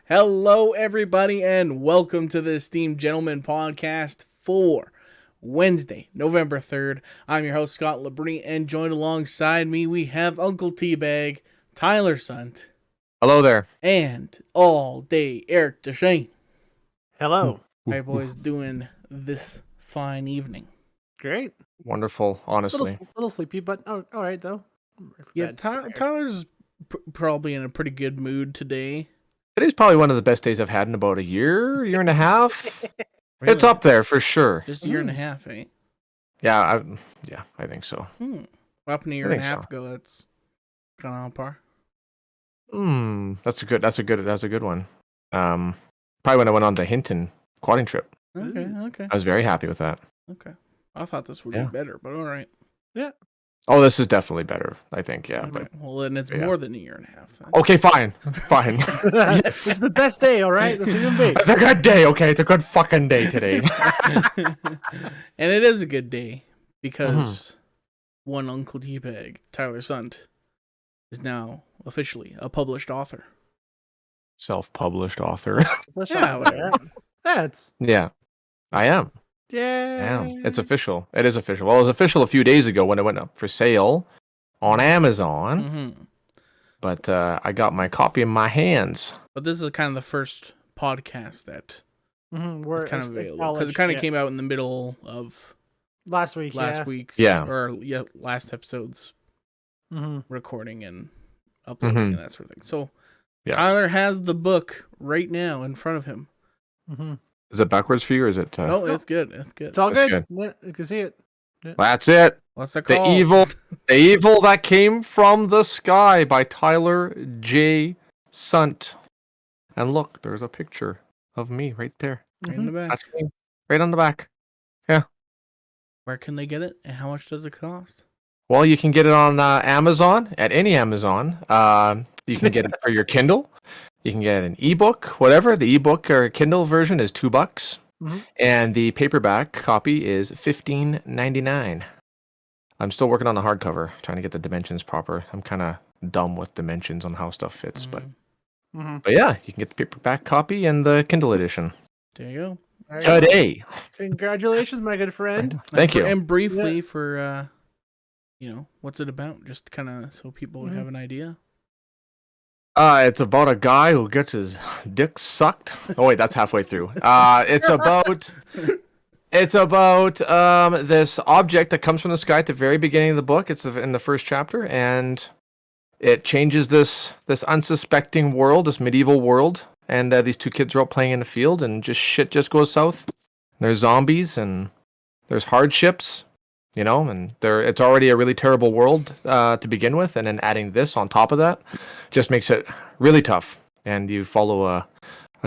Hello, everybody, and welcome to the Esteemed Gentleman podcast for Wednesday, November 3rd. I'm your host, Scott Labrie, and joined alongside me, we have Uncle Teabag, Tyler Sunt. Hello there. And all day, Eric Deshane. Hello. How you boys doing this fine evening? Great. Wonderful, honestly. Little sleepy, but all right, though. Yeah, Tyler's probably in a pretty good mood today. Today's probably one of the best days I've had in about a year and a half. Really? It's up there for sure. Just a year and a half, eh? Yeah, I think so. What happened a year and a half ago? That's kind of on par. That's a good one. Probably when I went on the Hinton quadding trip. Okay. I was very happy with that. Okay. I thought this would be better, but all right. Yeah. Oh, this is definitely better, I think, yeah. Okay. But well, then it's more than a year and a half. Then. Okay, fine. Yes. It's the best day, all right? That's even big. It's a good day, okay? It's a good fucking day today. And it is a good day because one Uncle Teabag, Tyler Sunt, is now officially a published author. Self-published author. Yeah, whatever. Yeah, I am. Yeah. It's official. It is official. Well, it was official a few days ago when it went up for sale on Amazon. Mm-hmm. But I got my copy in my hands. But this is kind of the first podcast that is kind of available because it kind of came out in the middle of last week's last episode's recording and uploading and that sort of thing. So Tyler has the book right now in front of him. Is it backwards for you, or is it? No, it's good. It's good. It's all good. Yeah, you can see it. Yeah. That's it. What's it called? The evil that came from the sky by Tyler J. Sunt. And look, there's a picture of me right there. Right in the back. That's me. Right on the back. Yeah. Where can they get it, and how much does it cost? Well, you can get it on Amazon, at any Amazon. You can get it for your Kindle. You can get an ebook, whatever. The ebook or Kindle version is $2, and the paperback copy is $15.99. I'm still working on the hardcover, trying to get the dimensions proper. I'm kind of dumb with dimensions on how stuff fits, but yeah, you can get the paperback copy and the Kindle edition. There you go. Today. Congratulations, my good friend. Thank you. And briefly for what's it about? Just kind of so people have an idea. It's about a guy who gets his dick sucked. Oh wait, that's halfway through. It's about this object that comes from the sky at the very beginning of the book. It's in the first chapter, and it changes this unsuspecting world, this medieval world. And these two kids are out playing in the field, and shit just goes south. There's zombies, and there's hardships. And it's already a really terrible world to begin with, and then adding this on top of that just makes it really tough. And you follow a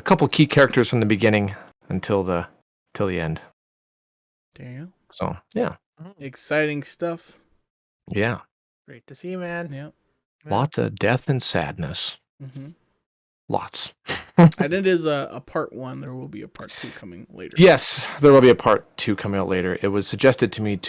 couple key characters from the beginning until the end. There you go. So yeah, exciting stuff. Yeah, great to see you, man. Yeah, lots of death and sadness. Lots. And it is a part 1. There will be a part 2 coming later. Yes, there will be a part 2 coming out later. It was suggested to me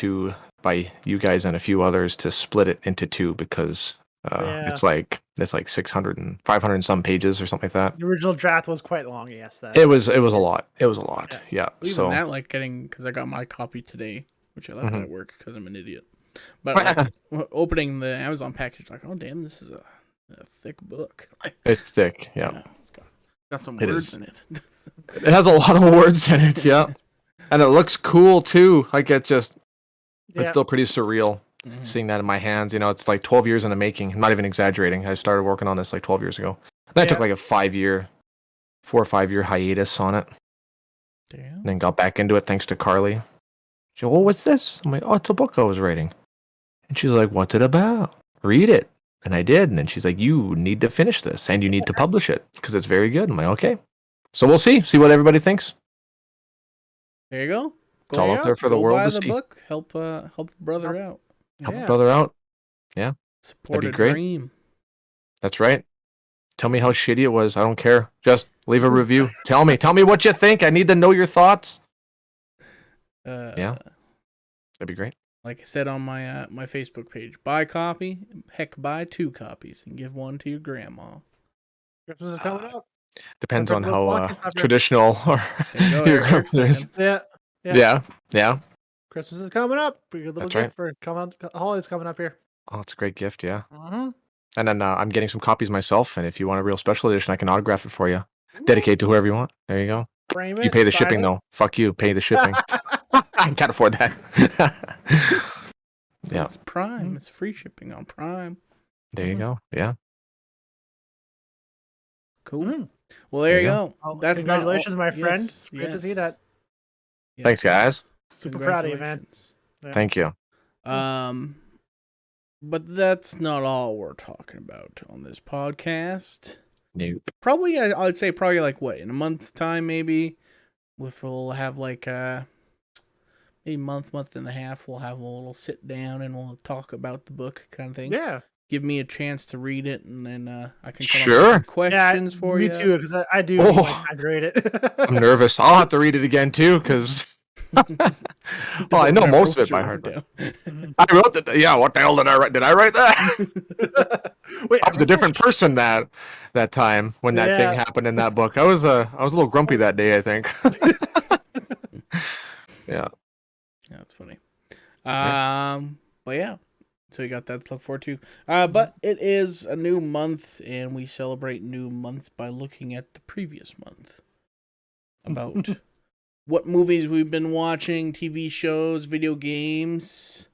by you guys and a few others to split it into 2 because it's like 600 and 500 and some pages or something like that. The original draft was quite long. Yes, it was a lot. It was a lot. Yeah. Even so that, because I got my copy today, which I left at work because I'm an idiot. But opening the Amazon package, oh damn, this is a thick book. It's thick. Yeah. It's got some words in it. It has a lot of words in it. Yeah. And it looks cool too. It's still pretty surreal seeing that in my hands. It's like 12 years in the making. I'm not even exaggerating. I started working on this like 12 years ago. Then I took like a 4 or 5 year hiatus on it. Damn. Then got back into it thanks to Carly. She said, "Well, what's this?" I'm like, "Oh, it's a book I was writing." And she's like, "What's it about? Read it." And I did. And then she's like, "You need to finish this and you need to publish it because it's very good." I'm like, "Okay." So we'll see what everybody thinks. There you go. It's all out there for the world to see. Book. Help brother out. Help brother out. Yeah. Support a dream. That's right. Tell me how shitty it was. I don't care. Just leave a review. Tell me what you think. I need to know your thoughts. Yeah. That'd be great. Like I said on my my Facebook page, buy a copy, heck, buy 2 copies and give one to your grandma. Christmas is coming up. Depends For on those how walking stuff, traditional or There you go, your Eric's grandmother is. thinking. yeah. Yeah. Christmas is coming up. A good little That's gift right. for holidays coming up here. Oh, it's a great gift. Yeah. Mm-hmm. And then I'm getting some copies myself. And if you want a real special edition, I can autograph it for you. Dedicate to whoever you want. There you go. Frame You it. pay the sign shipping it. though. Fuck you. Pay the shipping. I can't afford that. Yeah. It's Prime. Mhm. It's free shipping on Prime. There you go. Yeah. Cool. Mhm. Well, there There you you go. Well, That's congratulations, not my friend. Yes, It's great to see that. yes. Thanks, guys. Super proud of you, man. Congratulations. Yeah. Thank you. But that's not all we're talking about on this podcast. Nope. Probably, I'd say probably like what, in a month's time, maybe. If we'll have like maybe month and a half, we'll have a little sit down and we'll talk about the book kind of thing. Yeah. Give me a chance to read it, and then I can come Sure. up with questions for me you. too, because I do Oh. need my time to read it. I'm nervous. I'll have to read it again too, because I Don't know remember most of what it by you heart. wrote But down. I wrote that. Yeah. What the hell did I write? Did I write that? Wait, I was a different person that time when that thing happened in that book. I was a little grumpy that day, I think. Yeah. Yeah, that's funny. Yeah. But yeah, so you got that to look forward to. But it is a new month, and we celebrate new months by looking at the previous month. About what movies we've been watching, TV shows, video games,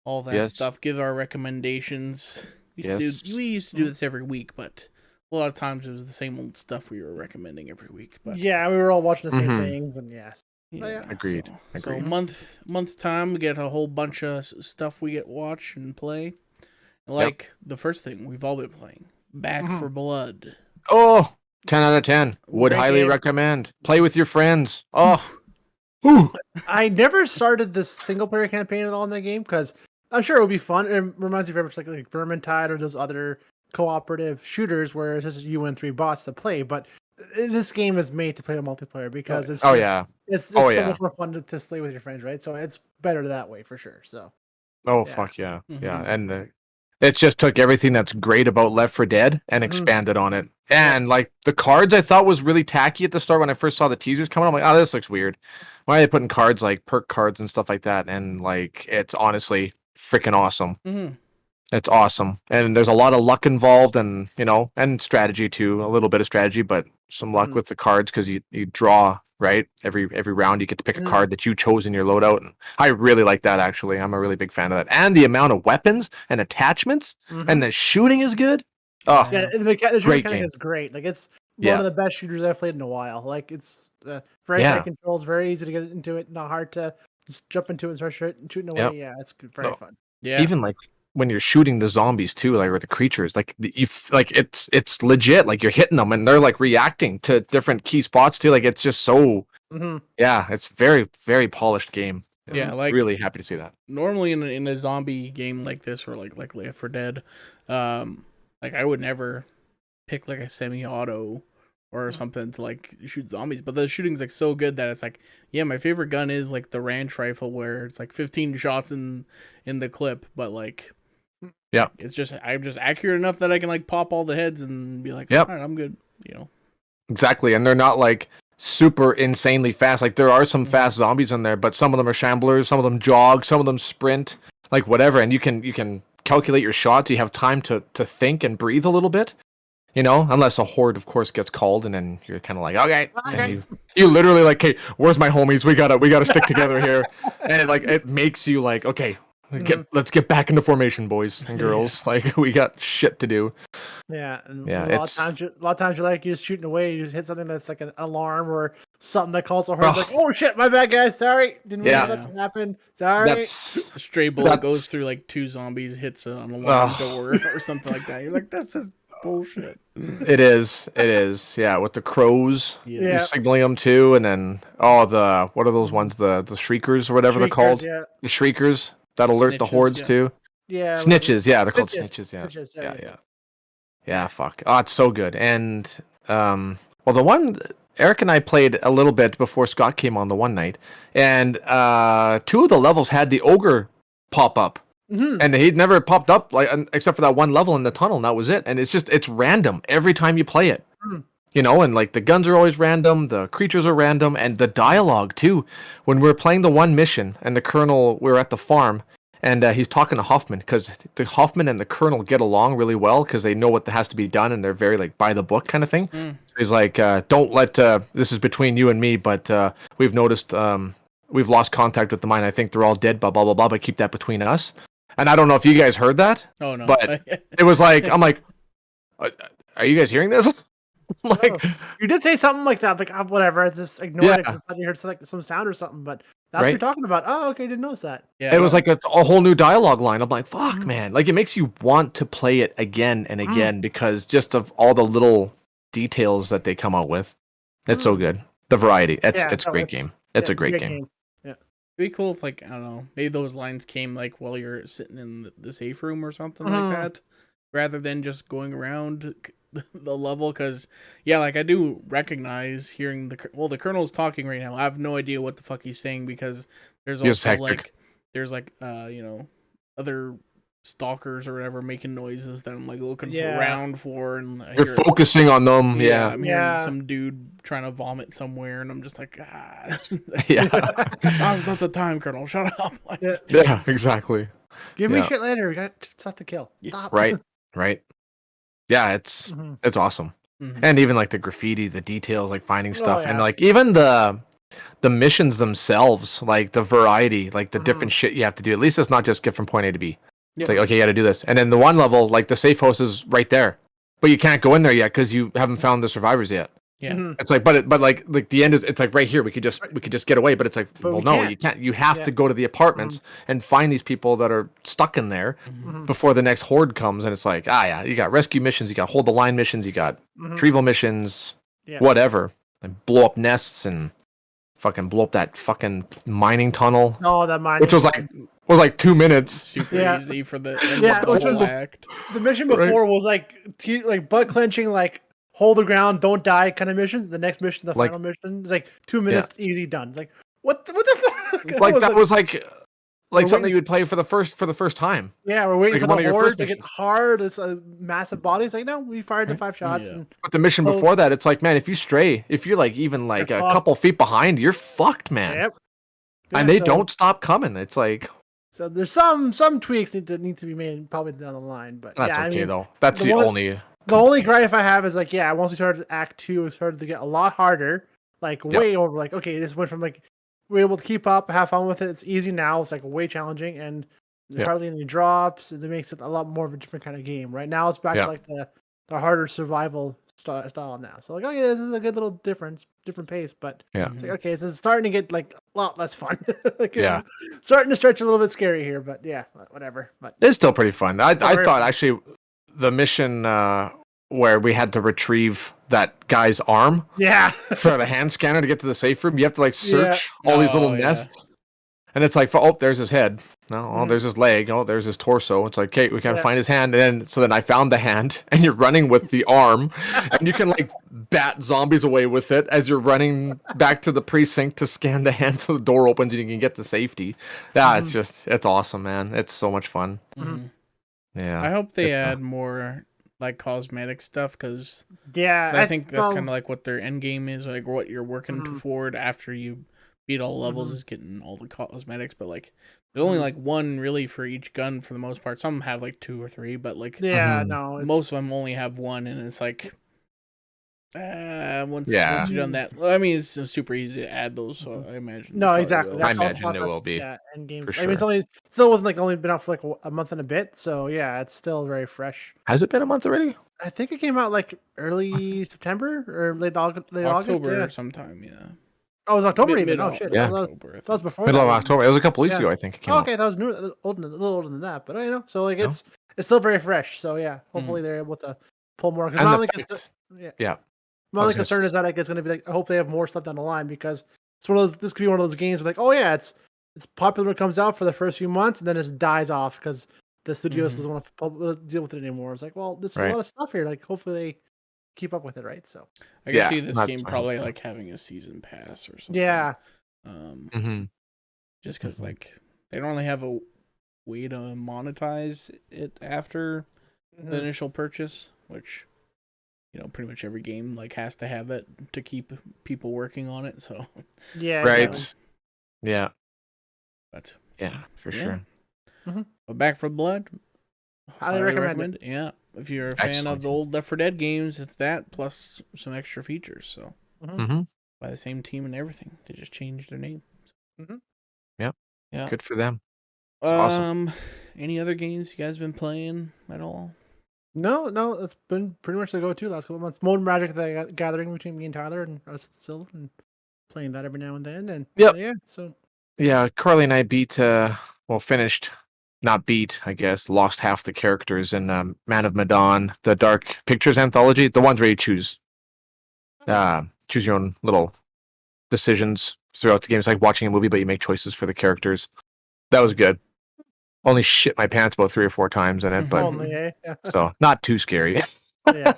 all that Yes. stuff. Give our recommendations. We used to do this every week, but a lot of times it was the same old stuff we were recommending every week. But Yeah, we were all watching the same Mhm. things, and yes. yeah, Agreed. So Agreed. month's time, we get a whole bunch of stuff we get watch and play. Like the first thing we've all been playing, Back for Blood. Oh, 10 out of 10. Would Great highly game. recommend. Play with your friends. Oh. Ooh. I never started this single player campaign at all in that game because I'm sure it would be fun. It reminds me very much like Vermintide or those other cooperative shooters where it's just you and 3 bots to play. But this game is made to play a multiplayer because it's Oh just- yeah. it's Oh, so yeah. much more fun to play with your friends, right? So it's better that way for sure. So Oh Yeah. fuck yeah. Mhm. Yeah, and it just took everything that's great about Left 4 Dead and expanded on it. And like the cards I thought was really tacky at the start when I first saw the teasers coming. I'm like, oh, this looks weird. Why are they putting cards like perk cards and stuff like that? And like it's honestly freaking awesome. Mm-hmm. It's awesome. And there's a lot of luck involved and and strategy too, a little bit of strategy, but some luck Mhm. with the cards because you draw, right? Every round you get to pick a Mhm. card that you chose in your loadout. And I really like that actually. I'm a really big fan of that. And the amount of weapons and attachments and the shooting is good. Oh, yeah, and the shooting Great mechanic game. is great. Like it's Yeah. one of the best shooters I've played in a while. Like it's very Yeah. tight controls, very easy to get into it, not hard to just jump into it and start shooting away. Yep. Yeah, it's very No. fun. Yeah. Even like when you're shooting the zombies too, like or the creatures, like like it's legit. Like you're hitting them and they're like reacting to different key spots too. Like it's just so it's very very polished game. Yeah, like Really happy to see that. normally in a zombie game like this or like Left 4 Dead, like I would never pick like a semi-auto or something to like shoot zombies, but the shooting's like so good that it's like, yeah, my favorite gun is like the ranch rifle where it's like 15 shots in the clip, but like Yeah. I'm just accurate enough that I can like pop all the heads and be like, Yep. all right, I'm good, Exactly, and they're not like super insanely fast. Like there are some fast zombies in there, but some of them are shamblers, some of them jog, some of them sprint, like whatever. And you can calculate your shots. You have time to think and breathe a little bit. Unless a horde, of course, gets called, and then you're kind of like, okay. And you literally like, okay, where's my homies? We gotta stick together here, and it makes you like, okay, let's get back into formation, boys and girls. Like we got shit to do. Yeah, and Yeah, a lot of times you're like you're just shooting away. You just hit something that's like an alarm or something that calls a horde. Like, oh shit, my bad, guys. Sorry, didn't mean Yeah. that to happen. Sorry. That's a stray bullet goes through like 2 zombies, hits an alarm door or something like that. You're like, this is bullshit. It is. Yeah, with the crows, Yeah. you're signaling them too, and then what are those ones? The shriekers or whatever they're called. Yeah, The shriekers that alert the Snitches, hordes yeah. too. yeah. Snitches, yeah, they're called Snitches, snitches. Yeah, snitches, yeah, yeah. yeah. Fuck. Oh, it's so good. And well, the one Eric and I played a little bit before Scott came on the one night, and 2 of the levels had the ogre pop up. And he'd never popped up like except for that one level in the tunnel, and that was it. And it's random every time you play it. You know, and like the guns are always random, the creatures are random, and the dialogue too. When we were playing the one mission and the colonel, we were at the farm, and he's talking to Hoffman because the Hoffman and the colonel get along really well because they know what has to be done and they're very like by the book kind of thing. Mm. So he's like, "Don't let this is between you and me, but we've noticed we've lost contact with the mine. I think they're all dead. Blah blah blah blah. But keep that between us." And I don't know if you guys heard that, Oh no. but it was like I'm like, are you guys hearing this? Like, you did say something like that, like whatever. I just ignored it Yeah. because I thought you heard some sound or something. But that's what Right. you're talking about. Oh, okay, didn't notice that. Yeah, it was like a whole new dialogue line. I'm like, fuck, Mhm. man. Like, it makes you want to play it again and again because just of all the little details that they come out with. It's so good. The variety. It's a great game. It's a great game. Yeah. it'd be cool if, like, I don't know, maybe those lines came like while you're sitting in the safe room or something like that, rather than just going around the level. Because yeah, like I do recognize hearing the colonel's talking right now. I have no idea what the fuck he's saying because there's also like you know, other stalkers or whatever making noises that I'm like looking around for, and You're focusing on them. Yeah. I'm hearing some dude trying to vomit somewhere, and I'm just like, Yeah. now's not the time, Colonel. Shut up. Like, Yeah, exactly. Give me shit later. We got stuff to kill. Stop. Right. Yeah, it's awesome. Mhm. And even like the graffiti, the details, like finding stuff, and yeah. like even the missions themselves, like the variety, like the different shit you have to do. At least it's not just get from point A to B. It's like, okay, you got to do this. And then the one level, like the safe house is right there, but you can't go in there yet because you haven't found the survivors yet. Yeah. It's like, but like the end is, it's like right here. We could just get away, but it's like, well, no, you can't. You have to go to the apartments and find these people that are stuck in there before the next horde comes. And it's like, yeah, you got rescue missions, you got hold the line missions, you got retrieval missions, whatever, and blow up nests and fucking blow up that fucking mining tunnel. Oh, that mining, which was like 2 minutes. Super easy for the which was act. The mission before was like butt clenching, like hold the ground, don't die kind of mission. The next mission, the final mission, is like 2 minutes, easy done. It's like what the fuck? Like that was like something you would play for the first time. Yeah, we're waiting like for the horde to get hard. It's a massive body. It's like, no, we fired the 5 shots. And but the mission before that, it's like, man, if you stray, if you're like even like a couple feet behind, you're fucked, man. Yep. And they don't stop coming. It's like, so there's some tweaks need to be made probably down the line, but that's okay mean, though. That's the only gripe I have is like, once we started Act 2, it started to get a lot harder. Like way over. Like, okay, this went from like we're able to keep up, have fun with it. It's easy now. It's like way challenging, and there's hardly any drops. And it makes it a lot more of a different kind of game. Right now, it's back to like the harder survival style now. So like, okay, this is a good little different pace. But it's like, okay, so it's starting to get like a lot less fun. Like, starting to stretch a little bit scary here. But yeah, whatever. But it's still pretty fun. I thought actually the mission where we had to retrieve that guy's arm for the hand scanner to get to the safe room, you have to like search all these little nests, and it's like, there's his head, there's his leg, there's his torso. It's like, okay, we gotta find his hand. And then I found the hand, and you're running with the arm, and you can like bat zombies away with it as you're running back to the precinct to scan the hand so the door opens and you can get to safety. It's awesome, man. It's so much fun. Yeah, I hope they add more like cosmetic stuff, because I think that's kind of like what their end game is, like what you're working toward after you beat all levels is getting all the cosmetics. But like there's only like one really for each gun for the most part. Some have like 2 or 3, but like most of them only have one, and it's like once you've done that, I mean, it's super easy to add those, so I imagine. No, exactly. I imagine it will be. End game. For sure. I mean, it's still wasn't like only been out for like a month and a bit, so yeah, it's still very fresh. Has it been a month already? I think it came out like early September or late August. October sometime. Yeah. Oh, it was October even. Oh shit. Yeah. That was before. Middle of October. It was a couple weeks ago, I think. It came out. Okay, that was new. A little older than that, but so like it's still very fresh. So yeah, hopefully they're able to pull more. Because my only concern is that like it's going to be like, I hope they have more stuff down the line, because it's one of those. This could be one of those games where like, it's popular when it comes out for the first few months, and then it just dies off because the studios doesn't want to deal with it anymore. It's like, well, this is a lot of stuff here. Like, hopefully they keep up with it, right? So I can see this game probably like having a season pass or something. Yeah. Just because like they don't really have a way to monetize it after the initial purchase, which pretty much every game like has to have it to keep people working on it. So Yeah. Right. Exactly. Yeah. but Yeah, for Yeah. sure. but Back for Blood, Highly recommend it. Yeah, if you're a fan Excellent. of the old Left 4 Dead games, it's that plus some extra features. So Mm-hmm. by the same team and everything, they just changed their name. Yep. Yeah. Good for them. It's awesome. Any other games you guys been playing at all? No, it's been pretty much the go-to last couple of months. Modern Magic the Gathering between me and Tyler and us still, and playing that every now and then. And Yep. yeah, so Yeah, Carly and I finished, not beat, I guess, lost half the characters in Man of Medan, the Dark Pictures anthology, the ones where you choose your own little decisions throughout the game. It's like watching a movie, but you make choices for the characters. That was good. Only shit my pants about 3 or 4 times in it, but only, eh? so not too scary. Yeah.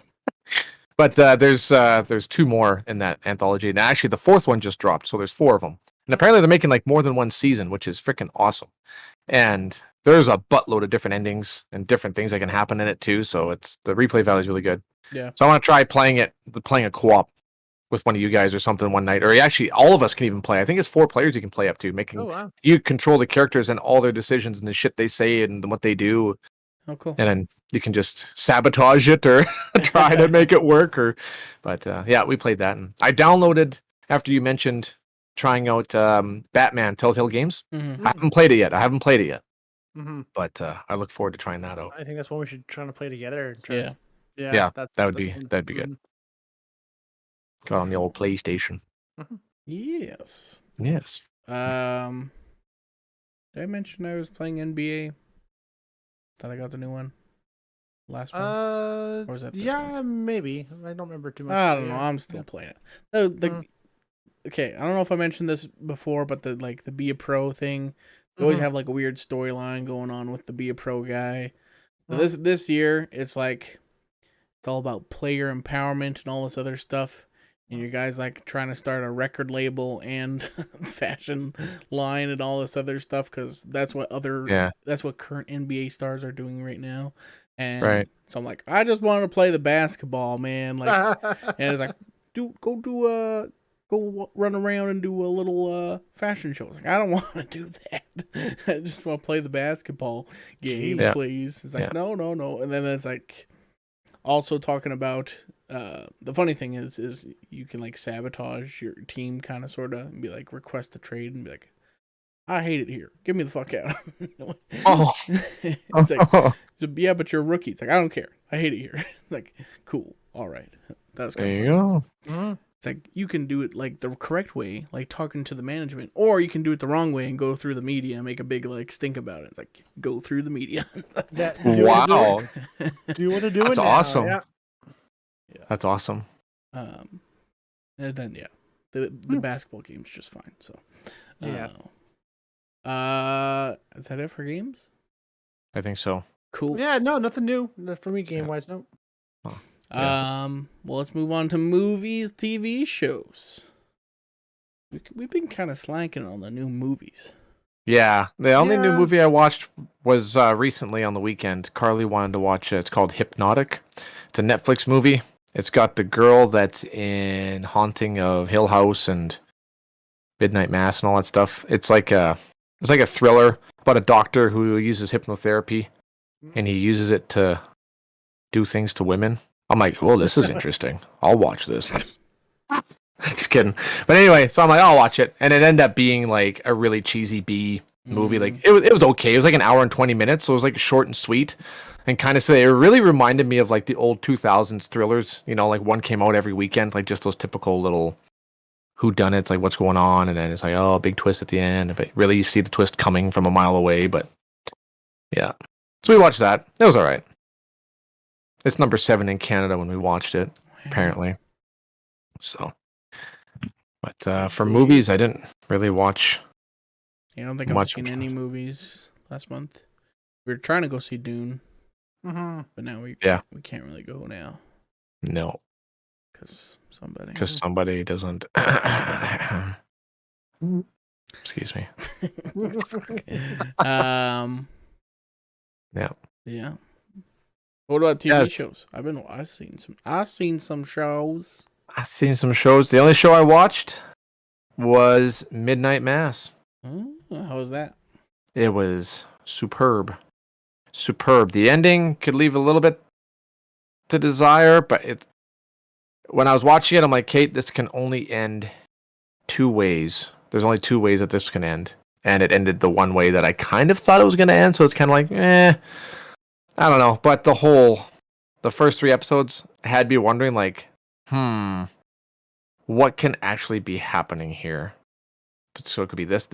But there's 2 more in that anthology, and actually the 4th one just dropped, so there's 4 of them. And apparently they're making like more than one season, which is freaking awesome. And there's a buttload of different endings and different things that can happen in it too. So the replay value is really good. Yeah. So I want to try playing a co-op with one of you guys or something one night, or actually all of us can even play. I think it's 4 players you can play up to, making Oh wow. you control the characters and all their decisions and the shit they say and what they do. Oh, cool. And then you can just sabotage it or try to make it work. But yeah, we played that, and I downloaded after you mentioned trying out Batman Telltale Games. Mm-hmm. I haven't played it yet. Mm-hmm. But I look forward to trying that out. I think that's one we should try to play together. And try Yeah. Yeah, that's that'd be fun. good. Got on the old PlayStation. Yes. Yes. Did I mention I was playing NBA? That I got the new one last month. Or was that this month? Maybe. I don't remember too much. I don't know. I'm still playing it. Okay, I don't know if I mentioned this before, but the Be a Pro thing. You always have like a weird storyline going on with the Be a Pro guy. So this year, it's like it's all about player empowerment and all this other stuff. And your guy's like trying to start a record label and fashion line and all this other stuff because that's what current NBA stars are doing right now. And so I'm like, I just wanted to play the basketball, man. Like, and it's like, go run around and do a little fashion show. It's like, I don't want to do that. I just want to play the basketball game, please. It's like, no. And then it's like also talking about the funny thing is you can like sabotage your team kind of sort of and be like request a trade and be like, I hate it here. Get me the fuck out. It's like, yeah, but you're a rookie. It's like, I don't care. I hate it here. It's like, cool. All right. That's there you go. Mm-hmm. It's like you can do it like the correct way, like talking to the management, or you can do it the wrong way and go through the media and make a big like stink about it. It's like go through the media. Wow. Do you want to do That's it? Awesome. Yeah. That's awesome. And then the basketball game's just fine. So is that it for games? I think so. Cool. Yeah, no, nothing new for me game wise. No. Well, let's move on to movies, TV shows. We've been kind of slacking on the new movies. Yeah, the only new movie I watched was recently on the weekend. Carly wanted to watch it. It's called Hypnotic. It's a Netflix movie. It's got the girl that's in Haunting of Hill House and Midnight Mass and all that stuff. It's like a thriller about a doctor who uses hypnotherapy, and he uses it to do things to women. I'm like, well, this is interesting. I'll watch this. Just kidding. But anyway, so I'm like, I'll watch it. And it ended up being like a really cheesy B movie. Like it was okay. It was like an hour and 20 minutes. So it was like short and sweet. And kind of it really reminded me of like the old 2000s thrillers. You know, like one came out every weekend, like just those typical little whodunits, like what's going on. And then it's like, oh, big twist at the end. But really you see the twist coming from a mile away. But yeah. So we watched that. It was all right. It's number 7 in Canada when we watched it, apparently. So, but for movies, I didn't really watch. I don't think I've seen any movies last month. We were trying to go see Dune, but now we can't really go now. No, because somebody doesn't. Excuse me. Yeah. Yeah. What about TV Yes. shows? I've seen some shows. I've seen some shows. The only show I watched was Midnight Mass. How was that? It was superb. Superb. The ending could leave a little bit to desire, but when I was watching it, I'm like, Kate, this can only end two ways. There's only two ways that this can end. And it ended the one way that I kind of thought it was going to end. So it's kind of like, I don't know. But the first three episodes had me wondering, like, what can actually be happening here? So it could be this,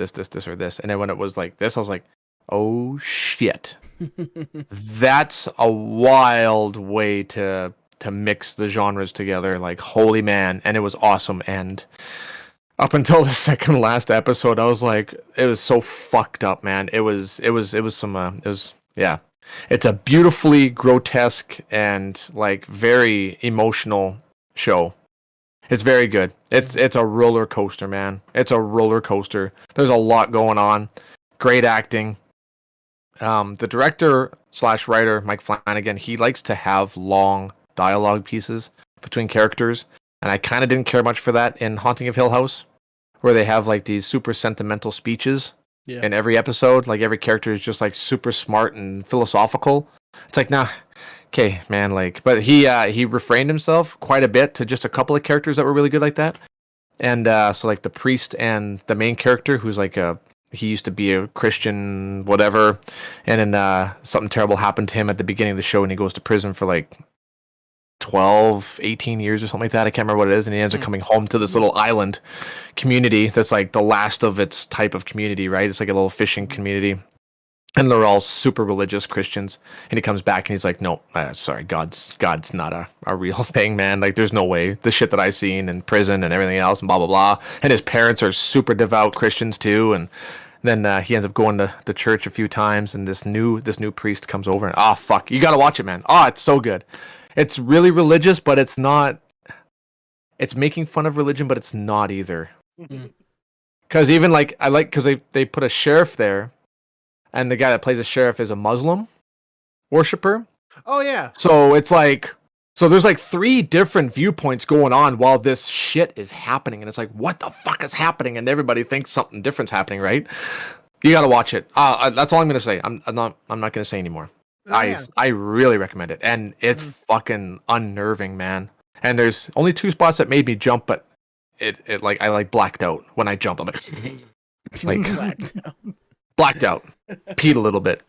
or this. And then when it was like this, I was like, oh shit. That's a wild way to mix the genres together. Like, holy man. And it was awesome. And up until the second last episode, I was like, it was so fucked up, man. It was yeah. It's a beautifully grotesque and like very emotional show. It's very good. It's a roller coaster, man. It's a roller coaster. There's a lot going on. Great acting. The director / writer, Mike Flanagan, he likes to have long dialogue pieces between characters, and I kind of didn't care much for that in Haunting of Hill House, where they have like these super sentimental speeches in every episode. Like every character is just like super smart and philosophical. It's like, nah, okay, man. Like, but he refrained himself quite a bit to just a couple of characters that were really good like that. And so like the priest and the main character, who's like he used to be a Christian, whatever, and then something terrible happened to him at the beginning of the show, and he goes to prison for like 12, 18 years or something like that. I can't remember what it is, and he ends up coming home to this little island community that's like the last of its type of community, right? It's like a little fishing community, and they're all super religious Christians. And he comes back and he's like, no, sorry, God's not a real thing, man. Like, there's no way. The shit that I've seen in prison and everything else and blah blah blah. And his parents are super devout Christians too, and then he ends up going to church a few times, and this new priest comes over, and fuck, you gotta watch it, man. It's so good. It's really religious, but it's not. It's making fun of religion, but it's not either. Because even like because they put a sheriff there, and the guy that plays the sheriff is a Muslim worshiper. Oh yeah. So it's like, so there's like three different viewpoints going on while this shit is happening, and it's like, what the fuck is happening? And everybody thinks something different's happening, right? You gotta watch it. That's all I'm gonna say. I'm not gonna say anymore. I really recommend it, and it's fucking unnerving, man. And there's only two spots that made me jump, but it like I like blacked out when I jump. I'm like blacked out, peed a little bit,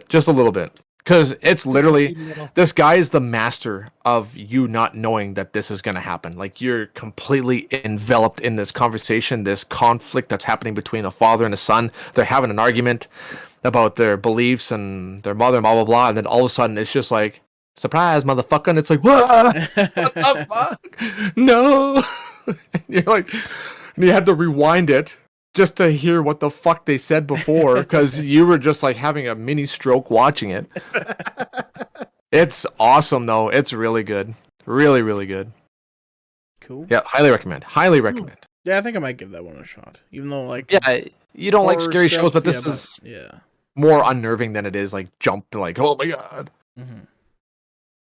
just a little bit, because it's literally this guy is the master of you not knowing that this is gonna happen. Like, you're completely enveloped in this conversation, this conflict that's happening between a father and a son. They're having an argument about their beliefs and their mother, blah blah blah, and then all of a sudden it's just like, surprise, motherfucker! And it's like, what the fuck? No, and you're like, and you had to rewind it just to hear what the fuck they said before, because you were just like having a mini stroke watching it. It's awesome though. It's really good, really really good. Cool. Yeah, highly recommend. Highly recommend. Yeah, I think I might give that one a shot, even though like you don't like scary stuff, shows, but this is more unnerving than it is like jump to like, oh my god.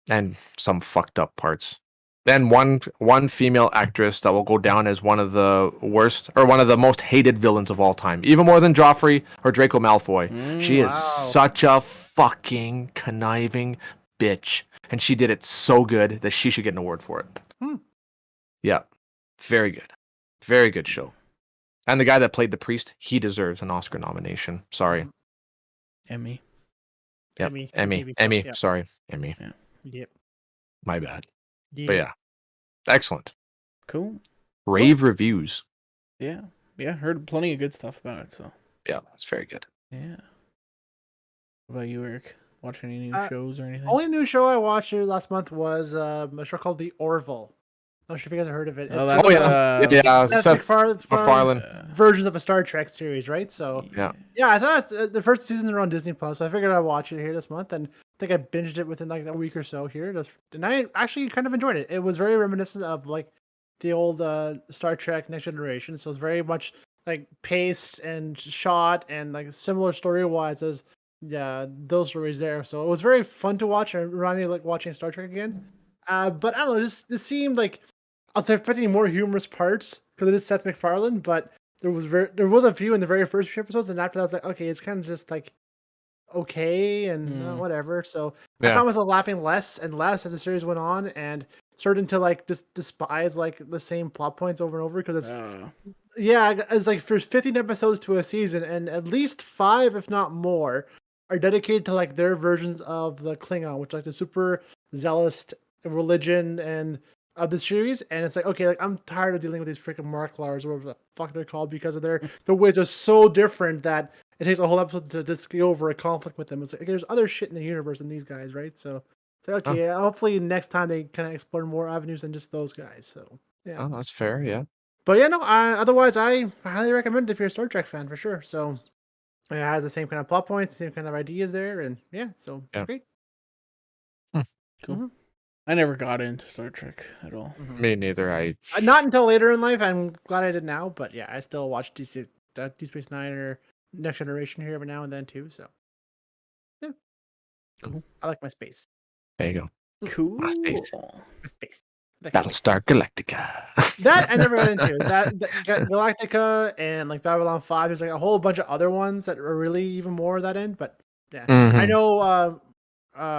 And some fucked up parts. Then one female actress that will go down as one of the worst or one of the most hated villains of all time, even more than Joffrey or Draco Malfoy. She is such a fucking conniving bitch, and she did it so good that she should get an award for it. Yeah, very good show. And the guy that played the priest, he deserves an Oscar nomination. Sorry. Emmy. Yep. Emmy. Yep. Sorry, Emmy. Yeah. Yep. My bad. Yep. But yeah, excellent. Cool. Rave reviews. Yeah. Heard plenty of good stuff about it. So yeah, it's very good. Yeah. What about you, Eric? Watch any new shows or anything? Only new show I watched last month was a show called The Orville. I'm not sure if you guys have heard of it. Seth MacFarlane. Versions of a Star Trek series, right? So I saw the first seasons are on Disney Plus, so I figured I'd watch it here this month, and I think I binged it within like a week or so here. And I actually kind of enjoyed it. It was very reminiscent of like the old Star Trek Next Generation, so it's very much like paced and shot and like similar story wise as those stories there. So it was very fun to watch. And reminded me of, like watching Star Trek again. But I don't know. This seemed like I was expecting more humorous parts because it is Seth MacFarlane, but there was a few in the very first few episodes, and after that, I was like, okay, it's kind of just like okay and whatever. So I Yeah. found myself laughing less and less as the series went on, and starting to like just despise like the same plot points over and over because it's it's like there's 15 episodes to a season, and at least 5, if not more, are dedicated to like their versions of the Klingon, which like the super zealous religion and of the series. And it's like, okay, like I'm tired of dealing with these freaking Marklars or whatever the fuck they're called because of the ways are so different that it takes a whole episode to just get over a conflict with them. It's like okay, there's other shit in the universe than these guys, right? So it's like, Oh, okay, hopefully next time they kind of explore more avenues than just those guys. So yeah. oh, that's fair. Yeah. But yeah, no. Otherwise, I highly recommend it if you're a Star Trek fan for sure. So it has the same kind of plot points, same kind of ideas there, and yeah, so it's Yeah. great. Cool. Mm-hmm. I never got into Star Trek at all. Mm-hmm. Me neither. Not until later in life. I'm glad I did now, but yeah, I still watch Deep Space Nine or Next Generation here every now and then too. So yeah, Cool. I like my space. There you go. Cool. My space. My space. Like space. Battlestar Galactica. That I never got into. That Galactica and like Babylon 5. There's like a whole bunch of other ones that are really even more of that end. But yeah, I Mhm. know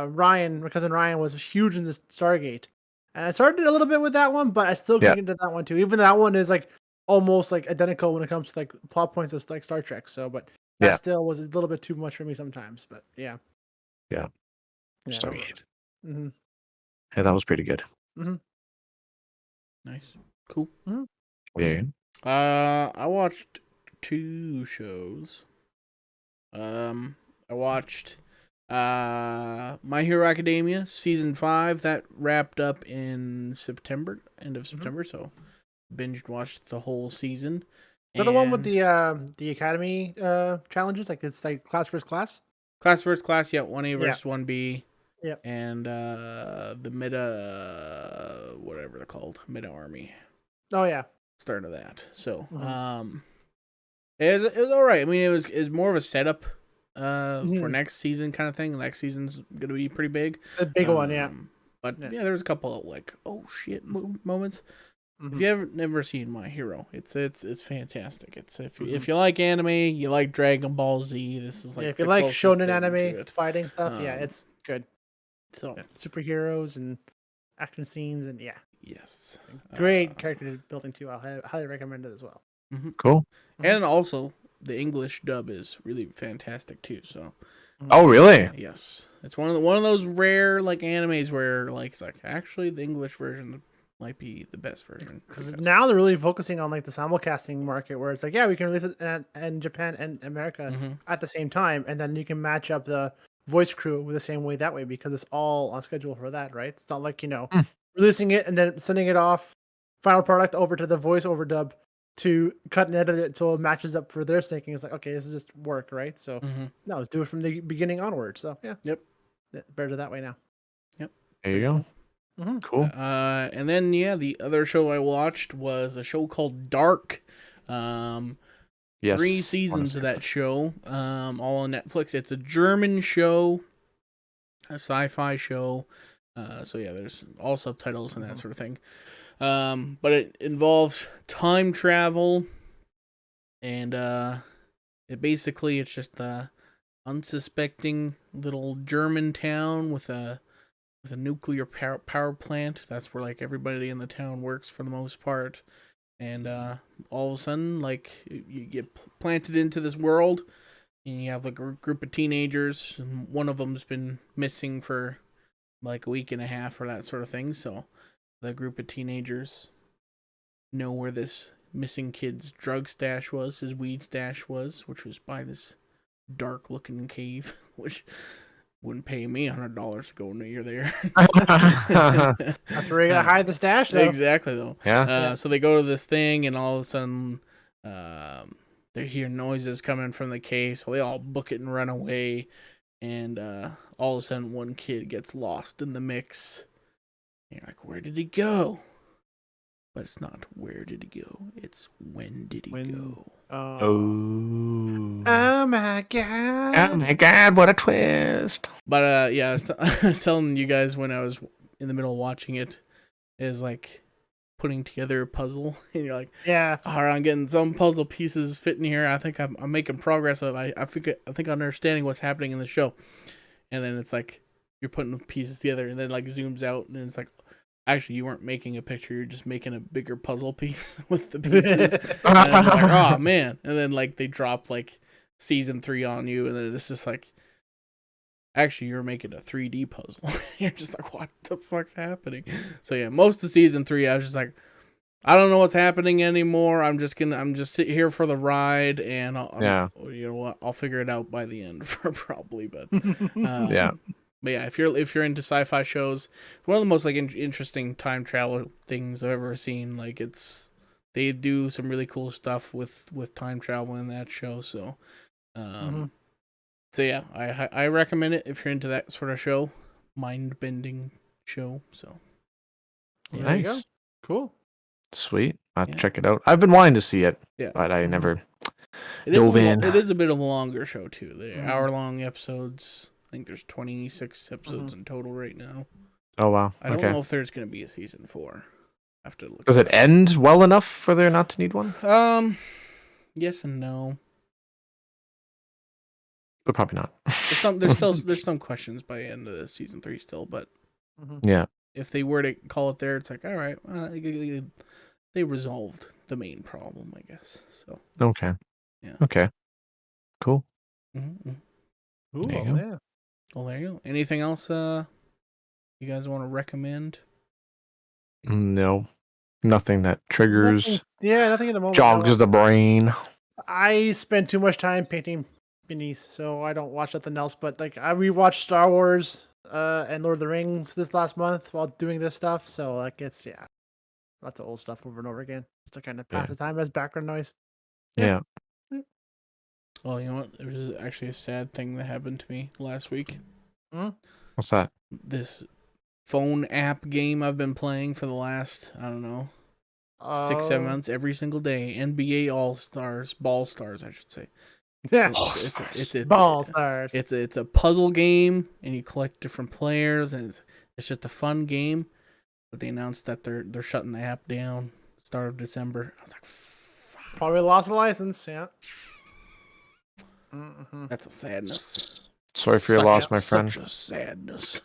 Ryan, my cousin Ryan, was huge in this Stargate, and I started a little bit with that one, but I still Yeah. couldn't get into that one too. Even that one is like almost like identical when it comes to like plot points as like Star Trek. So, but that Yeah. still was a little bit too much for me sometimes. But yeah, Yeah. yeah. Stargate. Mm-hmm. Yeah, that was pretty good. Mm-hmm. Nice. Cool. Mm-hmm. Yeah. I watched 2 shows. I watched My Hero Academia season 5 that wrapped up in September, end of September, so binged watched the whole season. Is that the one with the Academy challenges? Like it's like class versus class? Class versus class, yeah, 1A Yeah. versus 1B. Yep. And the meta whatever they're called, meta army. Oh yeah. Start of that. So Mhm. it was all right. I mean, it was more of a setup for Mhm. next season kind of thing. Next season's gonna be pretty big. The big one, yeah. But Yeah. yeah, there was a couple of like oh shit moments. If Mhm. you ever never seen My Hero, it's fantastic. It's if you like anime, you like Dragon Ball Z. This is like Yeah, if you the like closest shonen thing to anime it. fighting stuff, yeah, Um, it's good. So Yeah. Superheroes and action scenes and yeah, yes, great character building too. I'll highly recommend it as well. Cool. and also the English dub is really fantastic too. So Oh, really? yes, it's one of those rare like animes where like it's like actually the English version might be the best version Because now they're really focusing on like the simulcasting market, where it's like, yeah, we can release it in Japan and America at the same time, and then you can match up the voice crew the same way that way because it's all on schedule for that, right? It's not like Hmm. releasing it and then sending it off final product over to the voice overdub to cut and edit it so it matches up for their thinking. It's like, okay, this is just work, right? So no, let's do it from the beginning onward. So yeah, Yep. better that way now. Yep. There you go. Mm-hmm. Cool. And then yeah, the other show I watched was a show called Dark. Yes. 3 seasons of that show, all on Netflix. It's a German show, a sci-fi show. So yeah, there's all subtitles and that sort of thing. But it involves time travel, and it's just a unsuspecting little German town with a nuclear power plant. That's where like everybody in the town works for the most part. And all of a sudden, like you get planted into this world, and you have like a group of teenagers, and one of them's been missing for like a week and a half or that sort of thing. So the group of teenagers know where this missing kid's drug stash was, his weed stash was, which was by this dark looking cave, which wouldn't pay me $100 to go near there. That's where you're gonna hide the stash, though. Exactly, though. Yeah. So they go to this thing, and all of a sudden, they hear noises coming from the cave. So they all book it and run away. And all of a sudden, one kid gets lost in the mix. And you're like, where did he go? But it's not where did he go? It's when did he When- go? Oh. Oh my god! Oh my god, what a twist. But yeah, I was telling you guys when I was in the middle of watching it, is like putting together a puzzle, and you're like, Yeah. all right, I'm getting some puzzle pieces fitting here. I think I'm making progress. I think I'm understanding what's happening in the show, and then it's like you're putting the pieces together, and then like zooms out, and it's like, actually, you weren't making a picture. You're just making a bigger puzzle piece with the pieces. And then you're like, oh man! And then like they drop like season 3 on you, and then it's just like, actually, you're making a 3D puzzle. You're just like, what the fuck's happening? So yeah, most of season 3, I was just like, I don't know what's happening anymore. I'm just sit here for the ride, and you know what? I'll figure it out by the end, probably. But Yeah. But yeah, if you're into sci-fi shows, it's one of the most like interesting time travel things I've ever seen. Like they do some really cool stuff with time travel in that show. So, so yeah, I recommend it if you're into that sort of show, mind bending show. So, Yeah. Nice. There you go. Cool. Sweet. I'll Yeah. check it out. I've been wanting to see it, yeah, but I never it dove in. is a bit of a longer show too. They're Mhm. hour-long episodes. I think there's 26 episodes in total right now. Oh, wow. I don't Okay. know if there's going to be a season 4. I have to look. Does it end well enough for there not to need one? Yes and no. But probably not. There's some questions by the end of the season 3 still, but Yeah. if they were to call it there, it's like, all right, they resolved the main problem, I guess. So Okay. Yeah. Okay. Cool. mm-hmm. Cool. There you go. Yeah. Well, there you go. Anything else you guys want to recommend? No. Nothing that triggers, Nothing at the moment. jogs the brain. I spend too much time painting minis, so I don't watch nothing else. But like I rewatched Star Wars and Lord of the Rings this last month while doing this stuff. So like it's lots of old stuff over and over again. Just to kind of pass the time as background noise. Yeah. Oh, you know what? There was actually a sad thing that happened to me last week. What's that? This phone app game I've been playing for the last, I don't know, 6-7 months every single day. NBA All-Stars, Ball Stars, I should say. Yeah. It's Ball Stars. It's a puzzle game, and you collect different players, and it's just a fun game. But they announced that they're shutting the app down start of December. I was like, fuck. Probably lost the license. Yeah. That's a sadness. Sorry for your loss, my friend. Such a sadness.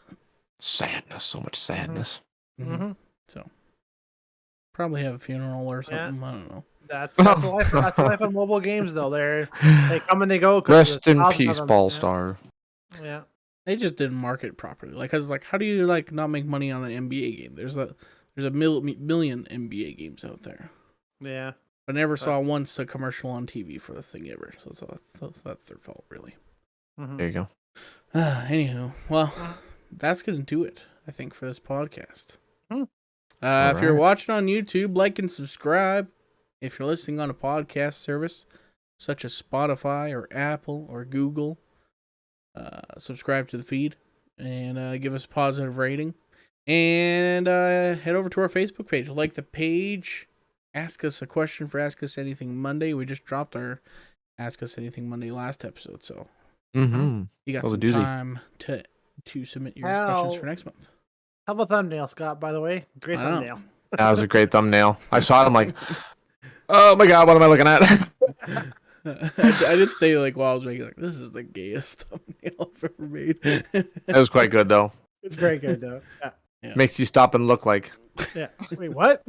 Sadness. So much sadness. So probably have a funeral or something. I don't know. That's the life. That's the life of mobile games, though. They come and they go. 'cause Rest there's in thousands of peace, them. Ball Star. Yeah. They just didn't market it properly. Like, cause like, how do you like not make money on an NBA game? There's a million NBA games out there. Yeah. I never saw once a commercial on TV for this thing ever. So that's their fault, really. There you go. Anywho, well, that's gonna do it, I think, for this podcast. If you're right. watching on YouTube, like and subscribe. If you're listening on a podcast service such as Spotify or Apple or Google, subscribe to the feed and give us a positive rating. And head over to our Facebook page. Like the page. Ask us a question for Ask Us Anything Monday. We just dropped our Ask Us Anything Monday last episode, so you got some time to submit your questions for next month. How about thumbnail, Scott? By the way, great thumbnail. That was a great thumbnail. I saw it. I'm like, oh my god, what am I looking at? I did say like while I was making this is the gayest thumbnail I've ever made. It was quite good though. It's very good though. Yeah. Makes you stop and look like. Yeah. Wait, what?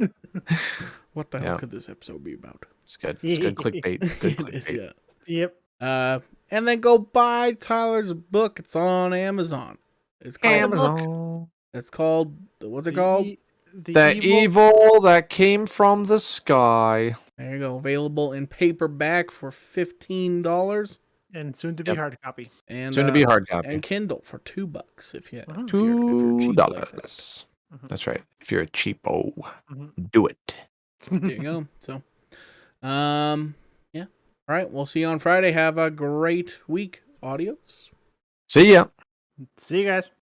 What the hell could this episode be about? It's good. It's good clickbait. Good clickbait. It is, Yep. And then go buy Tyler's book. It's on Amazon. It's called Amazon. It's called what's it called? The evil that came from the sky. There you go. Available in paperback for $15 and soon to be hard copy. and Soon to be hard copy. and Kindle for $2 if you $2. That's right. If you're a cheapo, do it. There you go. So, yeah. All right. We'll see you on Friday. Have a great week. Adios. See ya. See you guys.